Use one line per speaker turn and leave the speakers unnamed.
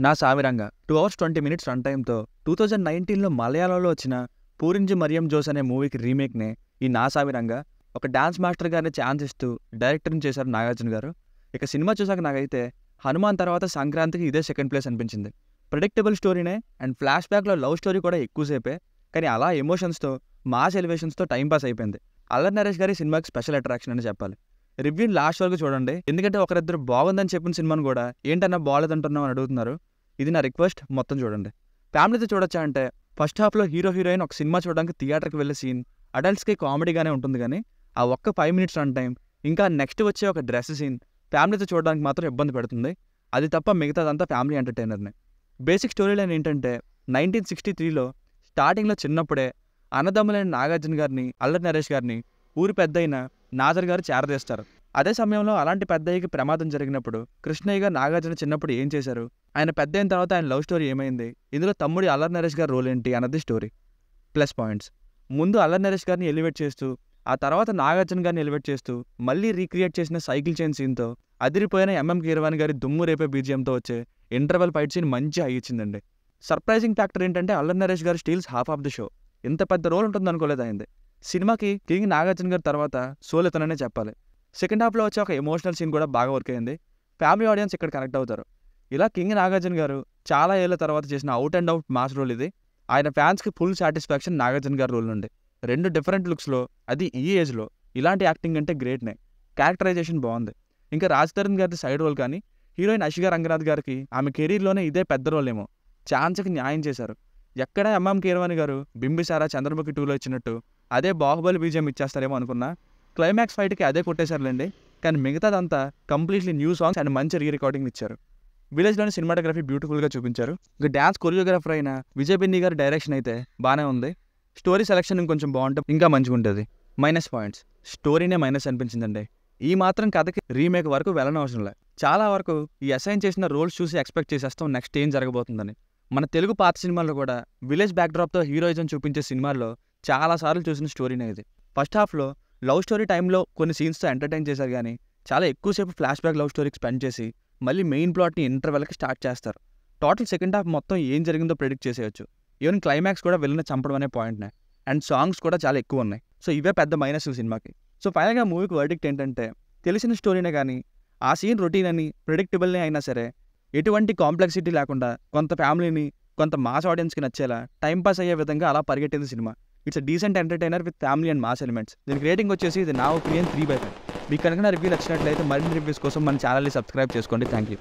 నా సామిరంగా 2 hours 20 minutes run టైమ్తో 2019లో మలయాళంలో వచ్చిన పూరించి మరియం జోస్ అనే మూవీకి రీమేక్నే ఈ నా సామిరంగా ఒక డాన్స్ మాస్టర్ గారిని ఛాన్స్ ఇస్తూ డైరెక్టర్ని చేశారు నాగార్జున గారు. ఇక సినిమా చూసాక నాకైతే హనుమాన్ తర్వాత సంక్రాంతికి ఇదే సెకండ్ ప్లేస్ అనిపించింది. ప్రెడిక్టబుల్ స్టోరీనే అండ్ ఫ్లాష్ బ్యాక్లో లవ్ స్టోరీ కూడా ఎక్కువసేపే, కానీ అలా ఎమోషన్స్తో మాస్ ఎలివేషన్స్తో టైంపాస్ అయిపోయింది. అల్లరి నరేష్ గారి సినిమాకి స్పెషల్ అట్రాక్షన్ అని చెప్పాలి. రివ్యూని లాస్ట్ వరకు చూడండి, ఎందుకంటే ఒకరిద్దరు బాగుందని చెప్పిన సినిమాను కూడా ఏంటన్నా బాగాలేదంటున్నావు అని అడుగుతున్నారు. ఇది నా రిక్వెస్ట్, మొత్తం చూడండి. ఫ్యామిలీతో చూడొచ్చా అంటే ఫస్ట్ హాఫ్లో హీరో హీరోయిన్ ఒక సినిమా చూడడానికి థియేటర్కి వెళ్ళే సీన్ అడల్ట్స్కి కామెడీగానే ఉంటుంది, కానీ ఆ ఒక్క 5 minutes రన్ టైం ఇంకా నెక్స్ట్ వచ్చే ఒక డ్రెస్ సీన్ ఫ్యామిలీతో చూడడానికి మాత్రం ఇబ్బంది పెడుతుంది. అది తప్ప మిగతాదంతా ఫ్యామిలీ ఎంటర్టైనర్నే. బేసిక్ స్టోరీ లైన్ ఏంటంటే 1963లో స్టార్టింగ్లో చిన్నప్పుడే అన్నదమ్ములైన నాగార్జున గారిని అల్లరి నరేష్ గారిని ఊరి పెద్దయిన నాజర్ గారు చేరదీస్తారు. అదే సమయంలో అలాంటి పెద్దయ్యకి ప్రమాదం జరిగినప్పుడు కృష్ణయ్య గారు నాగార్జున చిన్నప్పుడు ఏం చేశారు, ఆయన పెద్ద అయిన తర్వాత ఆయన లవ్ స్టోరీ ఏమైంది, ఇందులో తమ్ముడి అల్లరి నరేష్ గారి రోల్ ఏంటి అన్నది స్టోరీ. ప్లస్ పాయింట్స్: ముందు అల్లరి నరేష్ గారిని ఎలివేట్ చేస్తూ ఆ తర్వాత నాగార్జున గారిని ఎలివేట్ చేస్తూ మళ్ళీ రీక్రియేట్ చేసిన సైకిల్ చైన్ సీన్తో అదిరిపోయిన ఎంఎం కీరవాణి గారి దుమ్ము రేపే బీజిఎంతో వచ్చే ఇంటర్వెల్ ఫైట్ సీన్ మంచి హై ఇచ్చిందండి. సర్ప్రైజింగ్ ఫ్యాక్టర్ ఏంటంటే అల్లరి నరేష్ గారు steals half of the show. ఇంత పెద్ద రోల్ ఉంటుంది అనుకోలేదు అయింది. సినిమాకి కింగ్ నాగార్జున గారి తర్వాత సోల్ ఇతననే చెప్పాలి. సెకండ్ హాఫ్లో వచ్చే ఒక ఎమోషనల్ సీన్ కూడా బాగా వర్క్ అయింది. ఫ్యామిలీ ఆడియన్స్ ఇక్కడ కనెక్ట్ అవుతారు. ఇలా కింగ్ నాగార్జున గారు చాలా ఏళ్ల తర్వాత చేసిన out and out mass role ఇది. ఆయన ఫ్యాన్స్కి ఫుల్ సాటిస్ఫాక్షన్ నాగార్జున గారి రోల్ నుండి. 2 డిఫరెంట్ లుక్స్లో, అది ఈ ఏజ్లో ఇలాంటి యాక్టింగ్ అంటే గ్రేట్నే. క్యారెక్టరైజేషన్ బాగుంది. ఇంకా రాజ్ తరుణ్ గారి సైడ్ రోల్ కానీ హీరోయిన్ అషిగా రంగనాథ్ గారికి ఆమె కెరీర్లోనే ఇదే పెద్ద రోల్ ఏమో, ఛాన్స్కి న్యాయం చేశారు. ఎక్కడ ఎంఎం కీరవాణి గారు బింబిసారా చంద్రముఖి 2లో ఇచ్చినట్టు అదే బాహుబలి బీజియం ఇచ్చేస్తారేమో అనుకున్నా. క్లైమాక్స్ ఫైట్కి అదే కొట్టేశారులేండి, కానీ మిగతాదంతా కంప్లీట్లీ న్యూ సాంగ్స్ అండ్ మంచి రీ రికార్డింగ్ ఇచ్చారు. విలేజ్లోని సినిమాటోగ్రఫీ బ్యూటిఫుల్గా చూపించారు. ఇక డ్యాన్స్ కొరియోగ్రాఫర్ అయిన విజయ్ బిన్ని గారి డైరెక్షన్ అయితే బాగానే ఉంది. స్టోరీ సెలెక్షన్ ఇంకొంచెం బాగుంటే ఇంకా మంచిగా ఉంటుంది. మైనస్ పాయింట్స్: స్టోరీనే మైనస్ అనిపించిందండి. ఈ మాత్రం కథకి రీమేక్ వరకు వెళ్ళనవసరం లేదు. చాలా వరకు ఈ అసైన్ చేసిన రోల్స్ చూసి ఎక్స్పెక్ట్ చేసేస్తాం నెక్స్ట్ ఏం జరగబోతుందని. మన తెలుగు పాత సినిమాల్లో కూడా విలేజ్ బ్యాక్డ్రాప్తో హీరోయిజం చూపించే సినిమాల్లో చాలాసార్లు చూసిన స్టోరీనే ఇది. ఫస్ట్ హాఫ్లో లవ్ స్టోరీ టైంలో కొన్ని సీన్స్తో ఎంటర్టైన్ చేశారు, కానీ చాలా ఎక్కువసేపు ఫ్లాష్ బ్యాక్ లవ్ స్టోరీకి స్పెండ్ చేసి మళ్ళీ మెయిన్ ప్లాట్ని ఇంటర్వెల్కి స్టార్ట్ చేస్తారు. టోటల్ సెకండ్ హాఫ్ మొత్తం ఏం జరిగిందో ప్రెడిక్ట్ చేసేయచ్చు. ఈవెన్ క్లైమాక్స్ కూడా వెళ్ళిన చంపడం అనే పాయింట్నే. అండ్ సాంగ్స్ కూడా చాలా ఎక్కువ ఉన్నాయి. సో ఇవే పెద్ద మైనస్ సినిమాకి. సో ఫైనల్గా మూవీకి వర్డిక్ట్ ఏంటంటే, తెలిసిన స్టోరీనే కానీ ఆ సీన్ రొటీన్ అని ప్రెడిక్టబుల్నే అయినా సరే ఎటువంటి కాంప్లెక్సిటీ లేకుండా కొంత ఫ్యామిలీని కొంత మాస్ ఆడియన్స్కి నచ్చేలా టైంపాస్ అయ్యే విధంగా అలా పరిగెట్టింది సినిమా. It's a decent entertainer with family and mass elements. దీనికి రేటింగ్ వచ్చేసి ఇది నా ఒపీనియన్ 3/5. మీకు కనుక రివ్యూ నచ్చినట్లయితే మరిన్ని రివ్యూస్ కోసం మన ఛానల్ని సబ్స్క్రైబ్ చేసుకోండి. Thank you.